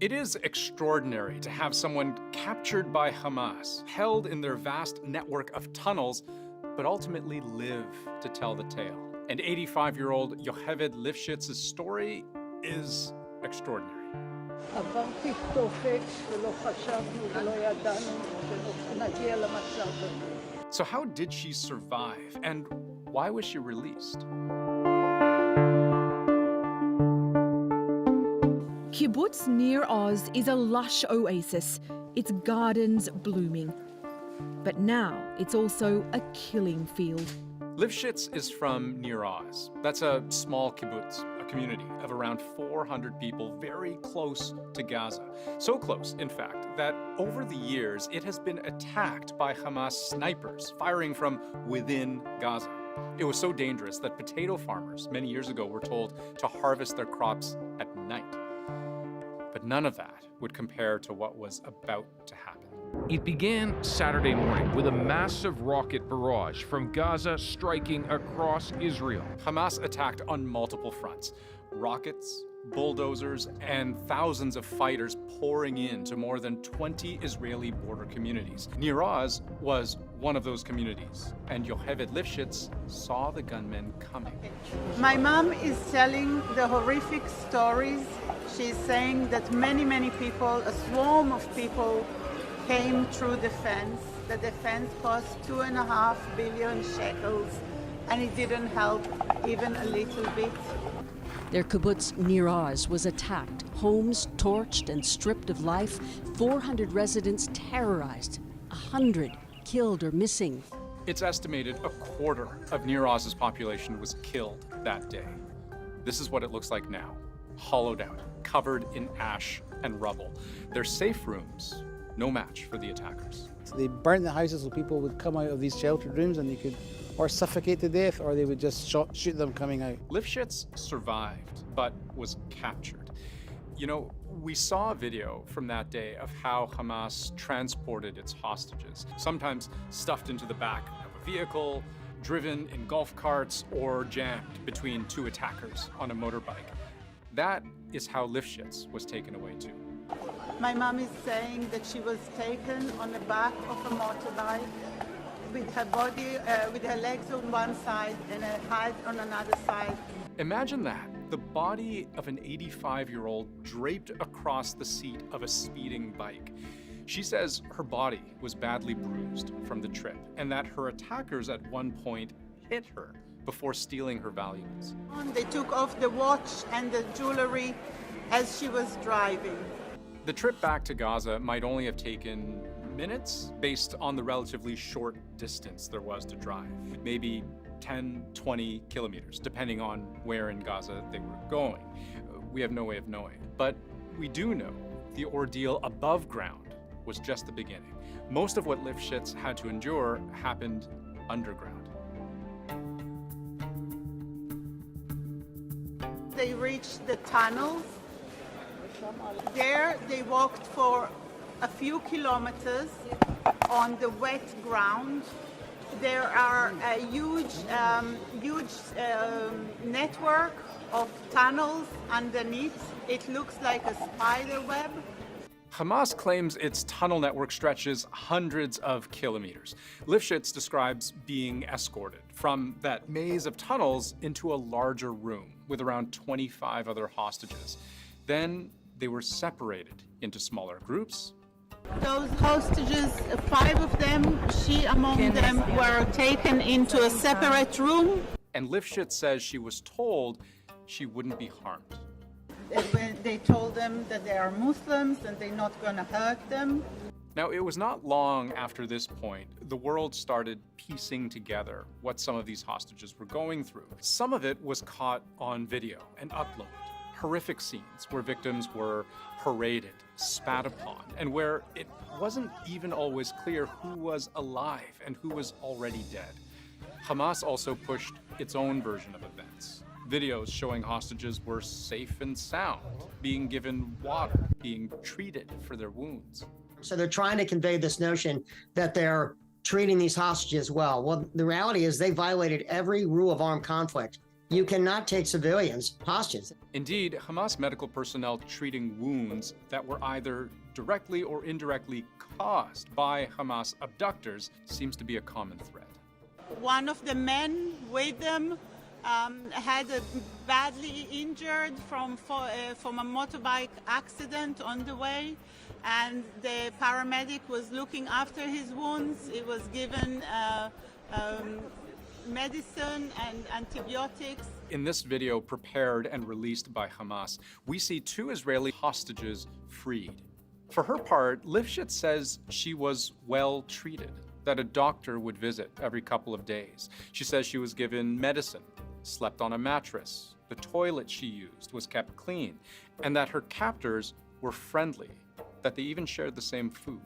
It is extraordinary to have someone captured by Hamas, held in their vast network of tunnels, but ultimately live to tell the tale. And 85-year-old Yocheved Lifshitz's story is extraordinary. So how did she survive, and why was she released? Kibbutz Nir Oz is a lush oasis, its gardens blooming. But now it's also a killing field. Lifshitz is from Nir Oz. That's a small kibbutz, a community of around 400 people very close to Gaza. So close, in fact, that over the years it has been attacked by Hamas snipers firing from within Gaza. It was so dangerous that potato farmers many years ago were told to harvest their crops at night. But none of that would compare to what was about to happen. It began Saturday morning with a massive rocket barrage from Gaza striking across Israel. Hamas attacked on multiple fronts. Rockets, bulldozers, and thousands of fighters pouring into more than 20 Israeli border communities. Nir Oz was one of those communities, and Yocheved Lifshitz saw the gunmen coming. My mom is telling the horrific stories. She's saying that many people, a swarm of people, came through the fence. The defense cost 2.5 billion shekels, and it didn't help even a little bit. Their kibbutz Nir Oz was attacked, homes torched and stripped of life, 400 residents terrorized, 100 killed or missing. It's estimated a quarter of Nir Oz's population was killed that day. This is what it looks like now, hollowed out, covered in ash and rubble. Their safe rooms, no match for the attackers. So they burnt the houses so people would come out of these sheltered rooms and they could or suffocate to death, or they would just shoot them coming out. Lifshitz survived, but was captured. You know, we saw a video from that day of how Hamas transported its hostages, sometimes stuffed into the back of a vehicle, driven in golf carts, or jammed between two attackers on a motorbike. That is how Lifshitz was taken away too. My mom is saying that she was taken on the back of a motorbike with her body, with her legs on one side and her head on another side. Imagine that, the body of an 85-year-old draped across the seat of a speeding bike. She says her body was badly bruised from the trip and that her attackers at one point hit her before stealing her valuables. They took off the watch and the jewelry as she was driving. The trip back to Gaza might only have taken minutes based on the relatively short distance there was to drive. Maybe 10, 20 kilometers, depending on where in Gaza they were going. We have no way of knowing. But we do know the ordeal above ground was just the beginning. Most of what Lifshitz had to endure happened underground. They reached the tunnels. There they walked for a few kilometers on the wet ground. There are a huge network of tunnels underneath. It looks like a spider web. Hamas claims its tunnel network stretches hundreds of kilometers. Lifshitz describes being escorted from that maze of tunnels into a larger room with around 25 other hostages. Then they were separated into smaller groups. Those hostages, 5 of them, she among them, were taken into a separate room. And Lifshitz says she was told she wouldn't be harmed. They told them that they are Muslims and they're not going to hurt them. Now, it was not long after this point the world started piecing together what some of these hostages were going through. Some of it was caught on video and uploaded. Horrific scenes where victims were paraded, spat upon, and where it wasn't even always clear who was alive and who was already dead. Hamas also pushed its own version of events. Videos showing hostages were safe and sound, being given water, being treated for their wounds. So they're trying to convey this notion that they're treating these hostages well. Well, the reality is they violated every rule of armed conflict You cannot take civilians hostage. Indeed, Hamas medical personnel treating wounds that were either directly or indirectly caused by Hamas abductors seems to be a common thread. One of the men with them had a badly injured from a motorbike accident on the way, and the paramedic was looking after his wounds. He was given medicine and antibiotics. In this video prepared and released by Hamas, we see 2 Israeli hostages freed. For her part, Lifshitz says she was well treated, that a doctor would visit every couple of days. She says she was given medicine, slept on a mattress, the toilet she used was kept clean, and that her captors were friendly, that they even shared the same food.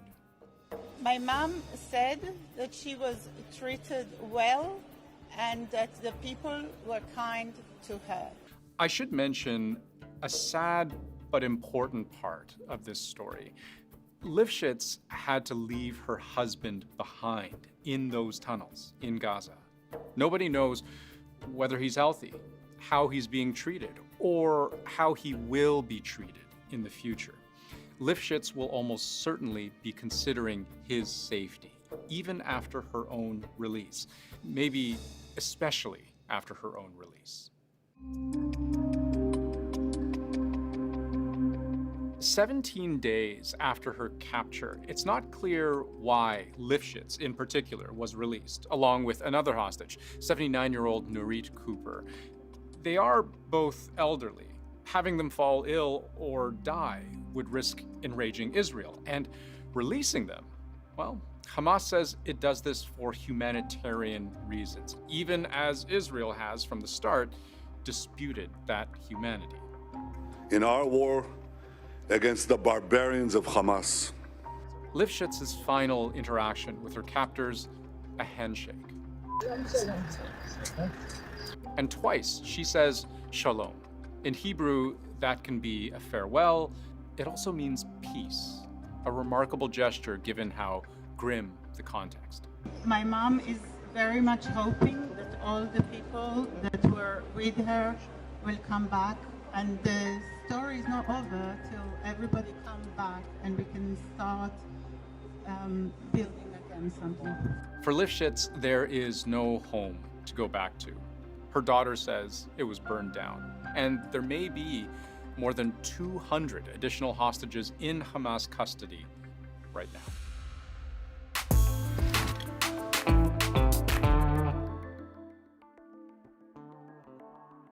My mom said that she was treated well and that the people were kind to her. I should mention a sad but important part of this story. Lifshitz had to leave her husband behind in those tunnels in Gaza. Nobody knows whether he's healthy, how he's being treated, or how he will be treated in the future. Lifshitz will almost certainly be considering his safety, even after her own release, maybe especially after her own release. 17 days after her capture, it's not clear why Lifshitz in particular was released, along with another hostage, 79-year-old Nurit Cooper. They are both elderly. Having them fall ill or die would risk enraging Israel, and releasing them, well, Hamas says it does this for humanitarian reasons, even as Israel has, from the start, disputed that humanity. In our war against the barbarians of Hamas, Lifshitz's final interaction with her captors, a handshake. And twice she says shalom. In Hebrew, that can be a farewell. It also means peace, a remarkable gesture given how grim the context. My mom is very much hoping that all the people that were with her will come back, and the story is not over till everybody comes back and we can start building again something. For Lifshitz, there is no home to go back to. Her daughter says it was burned down, and there may be more than 200 additional hostages in Hamas custody right now.